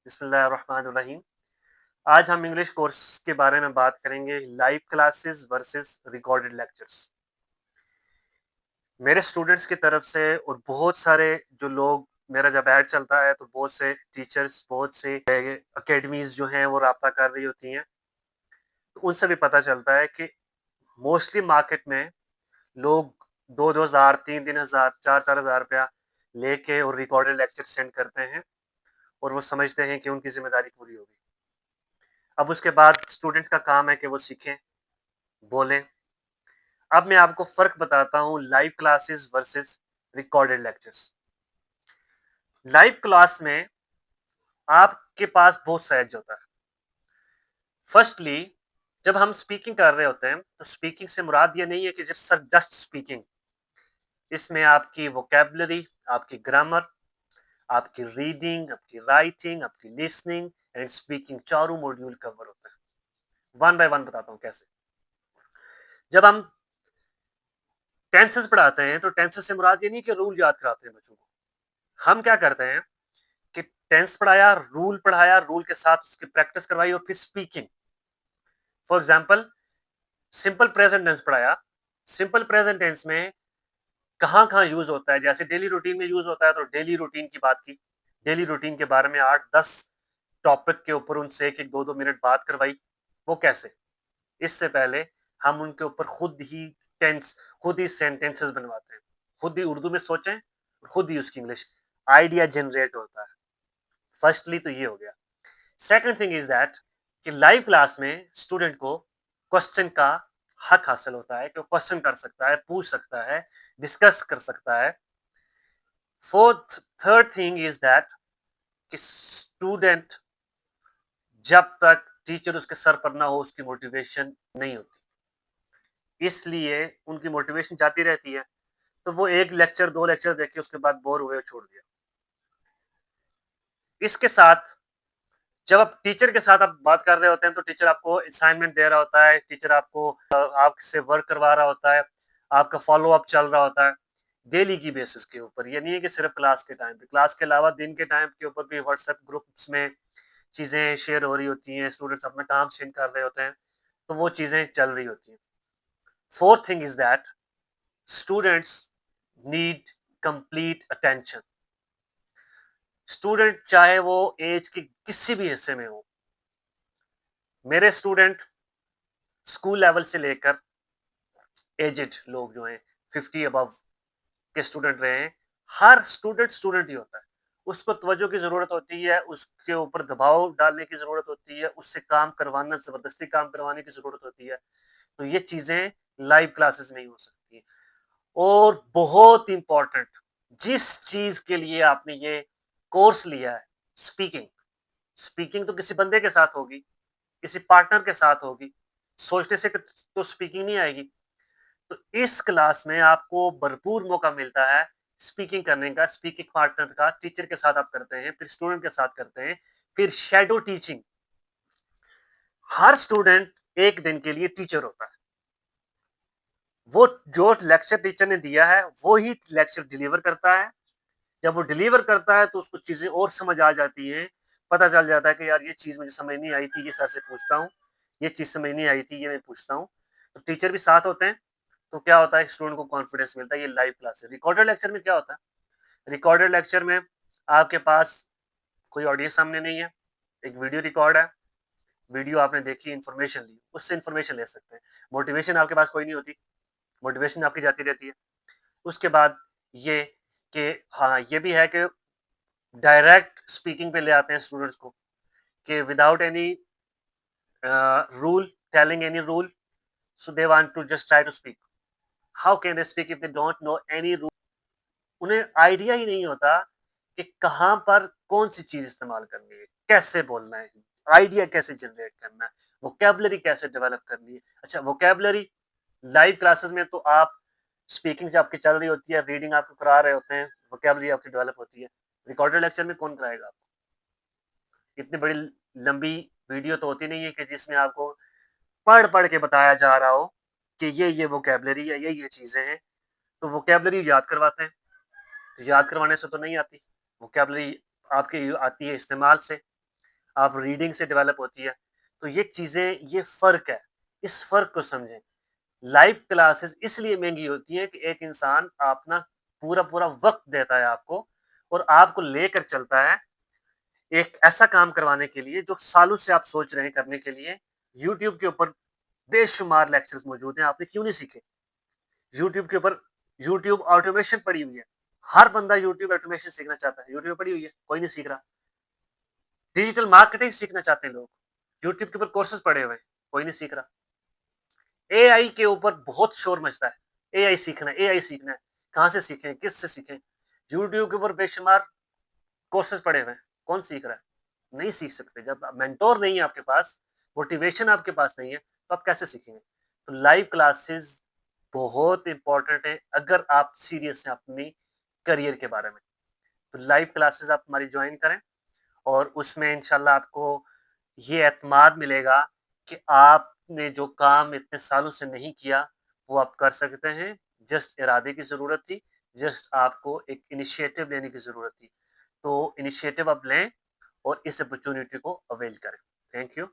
बिस्मिल्लाहिर्रहमानिर्रहीम। आज हम इंग्लिश कोर्स के बारे में बात करेंगे, live classes versus recorded lectures. मेरे स्टूडेंट्स की तरफ से और बहुत सारे जो लोग, मेरा जब ऐड चलता है तो बहुत से टीचर्स, बहुत से अकेडमीज जो हैं वो राब्ता कर रही होती हैं, तो उनसे भी पता चलता है कि मोस्टली मार्केट में लोग 2-2 हज़ार, 3-3 हज़ार, 4-4 हज़ार रुपया लेके और रिकॉर्डेड लेक्चर सेंड करते हैं और वो समझते हैं कि उनकी जिम्मेदारी पूरी होगी। अब उसके बाद स्टूडेंट्स का काम है कि वो सीखें, बोलें। अब मैं आपको फ़र्क बताता हूँ live classes versus recorded lectures. Live class में आपके पास बहुत सहज होता है। फर्स्टली, जब हम स्पीकिंग कर रहे होते हैं तो स्पीकिंग से मुराद ये नहीं है कि जस्ट स्पीकिंग। इसमें आपकी वोकैबुलरी, आपकी ग्रामर, आपकी रीडिंग, आपकी राइटिंग, आपकी लिसनिंग एंड स्पीकिंग, चारों मॉड्यूल कवर होते हैं। वन बाय वन बताता हूँ कैसे। जब हम टेंसेस पढ़ाते हैं तो टेंसेस से मुराद ये नहीं कि रूल याद कराते हैं बच्चों को। हम क्या करते हैं कि टेंस पढ़ाया, रूल पढ़ाया, रूल के साथ उसकी प्रैक्टिस करवाई और फिर speaking. For example, simple present tense पढ़ाया। सिंपल प्रेजेंट टेंस में कहाँ कहाँ यूज होता है, जैसे डेली रूटीन में यूज होता है तो डेली रूटीन की बात की, डेली रूटीन के बारे में 8-10 टॉपिक के ऊपर उनसे 1-1, 2-2 मिनट बात करवाई। वो कैसे? इससे पहले हम उनके ऊपर टेंस खुद ही सेंटेंसेस बनवाते हैं, खुद ही उर्दू में सोचें, खुद ही उसकी इंग्लिश आइडिया जनरेट होता है। फर्स्टली तो ये हो गया। सेकंड थिंग इज दैट कि लाइव क्लास में स्टूडेंट को क्वेश्चन का हक हासिल होता है कि वो क्वेश्चन कर सकता है, पूछ सकता है, डिस्कस कर सकता है। Fourth third thing is that कि स्टूडेंट, जब तक टीचर उसके सर पर ना हो, उसकी मोटिवेशन नहीं होती, इसलिए उनकी मोटिवेशन जाती रहती है। तो वो एक लेक्चर, 2 लेक्चर देखे, उसके बाद बोर हुए, छोड़ दिया। इसके साथ जब आप टीचर के साथ आप बात कर रहे होते हैं तो टीचर आपको असाइनमेंट दे रहा होता है, टीचर आपको आपसे वर्क करवा रहा होता है, आपका फॉलो अप चल रहा होता है डेली की बेसिस के ऊपर। ये नहीं है कि सिर्फ क्लास के टाइम पे, क्लास के अलावा दिन के टाइम के ऊपर भी व्हाट्सएप ग्रुप्स में चीज़ें शेयर हो रही होती हैं, स्टूडेंट्स अपना काम शेयर कर रहे होते हैं, तो वो चीज़ें चल रही होती हैं। Fourth thing is that students need complete attention. Student चाहे वो एज के किसी भी हिस्से में हो, मेरे स्टूडेंट स्कूल लेवल से लेकर एजेड लोग जो हैं, 50 अबव के स्टूडेंट रहे हैं, हर स्टूडेंट स्टूडेंट ही होता है। उसको तवज्जो की ज़रूरत होती है, उसके ऊपर दबाव डालने की ज़रूरत होती है, उससे काम करवाना, ज़बरदस्ती काम करवाने की ज़रूरत होती है। तो ये चीज़ें लाइव क्लासेस में ही हो सकती हैं। और बहुत इंपॉर्टेंट, जिस चीज़ के लिए आपने ये कोर्स लिया है, स्पीकिंग, स्पीकिंग तो किसी बंदे के साथ होगी, किसी पार्टनर के साथ होगी। सोचने से तो स्पीकिंग नहीं आएगी। तो इस क्लास में आपको भरपूर मौका मिलता है स्पीकिंग करने का। स्पीकिंग पार्टनर का टीचर के साथ आप करते हैं, फिर स्टूडेंट के साथ करते हैं, फिर शैडो टीचिंग। हर स्टूडेंट एक दिन के लिए टीचर होता है। वो जो लेक्चर टीचर ने दिया है वो ही लेक्चर डिलीवर करता है। जब वो डिलीवर करता है तो उसको चीजें और समझ आ जाती हैं, पता चल जाता है कि यार ये चीज मुझे समझ नहीं आई थी, ये सर से पूछता हूँ, ये चीज समझ नहीं आई थी, ये मैं पूछता हूँ। तो टीचर भी साथ होते हैं, तो क्या होता है, स्टूडेंट को कॉन्फिडेंस मिलता है। ये लाइव क्लास है। रिकॉर्डेड लेक्चर में क्या होता है? रिकॉर्डेड लेक्चर में आपके पास कोई ऑडियंस सामने नहीं है, एक वीडियो रिकॉर्ड है, वीडियो आपने देखी, इन्फॉर्मेशन ली, उससे इन्फॉर्मेशन ले सकते हैं। मोटिवेशन आपके पास कोई नहीं होती, मोटिवेशन आपकी जाती रहती है। उसके बाद ये कि हाँ, ये भी है कि डायरेक्ट स्पीकिंग पे ले आते हैं स्टूडेंट्स को, कि without any rule, telling any rule, so they want to just try to speak. How can they speak if they don't know any rule? उन्हें आइडिया ही नहीं होता कि कहाँ पर कौन सी चीज इस्तेमाल करनी है, कैसे बोलना है, आइडिया कैसे जनरेट करना है, वोकेबलरी कैसे डेवलप करनी है। अच्छा, वोकेबलरी लाइव क्लासेस में तो आप स्पीकिंग जब आपकी चल रही होती है, रीडिंग आपको करा रहे होते हैं, वोकेबलरी आपकी डेवलप होती है। रिकॉर्डेड लेक्चर में कौन कराएगा आपको? इतनी बड़ी लंबी वीडियो तो होती नहीं है कि जिसमें आपको पढ़ पढ़ के बताया जा रहा हो कि ये वोकेबलरी है, ये चीजें हैं। तो वोकेबलरी याद करवाते हैं, तो याद करवाने से तो नहीं आती वोकेबलरी, आपकी आती है इस्तेमाल से। आप रीडिंग से डेवलप होती है। तो ये चीज़ें, ये फ़र्क है, इस फ़र्क को समझें। लाइव क्लासेस इसलिए महँगी होती हैं कि एक इंसान अपना पूरा-पूरा वक़्त देता है आपको और आपको लेकर चलता है, एक ऐसा काम करवाने के लिए जो सालों से आप सोच रहे हैं करने के लिए। यूट्यूब के ऊपर बेशुमार लेक्चर्स मौजूद हैं, आपने क्यों नहीं सीखे? यूट्यूब के ऊपर यूट्यूब ऑटोमेशन पड़ी हुई है। हर बंदा यूट्यूब ऑटोमेशन सीखना चाहता है, यूट्यूब पड़ी हुई है, कोई नहीं सीख रहा। डिजिटल मार्केटिंग सीखना चाहते हैं लोग, यूट्यूब के ऊपर कोर्सेज़ पड़े हुए हैं, कोई नहीं सीख रहा। एआई के ऊपर बहुत शोर मचता है, एआई सीखना है, कहाँ से सीखें, किससे सीखें? यूट्यूब के ऊपर बेशुमार कोर्सेज़ पड़े हुए हैं, कौन सीख रहा है? नहीं सीख सकते, जब मेंटर नहीं है आपके पास, मोटिवेशन आपके पास नहीं है, तो आप कैसे सीखेंगे? तो लाइव क्लासेस बहुत इम्पोर्टेंट है अगर आप सीरियस हैं अपनी करियर के बारे में। तो लाइव क्लासेस आप हमारी जॉइन करें और उसमें इंशाल्लाह आपको ये एतमाद मिलेगा कि आपने जो काम इतने सालों से नहीं किया, वो आप कर सकते हैं। जस्ट इरादे की ज़रूरत थी, जस्ट आपको एक इनिशिएटिव लेने की ज़रूरत थी। तो इनिशिएटिव आप लें और इस अपॉर्च्युनिटी को अवेल करें। Thank you.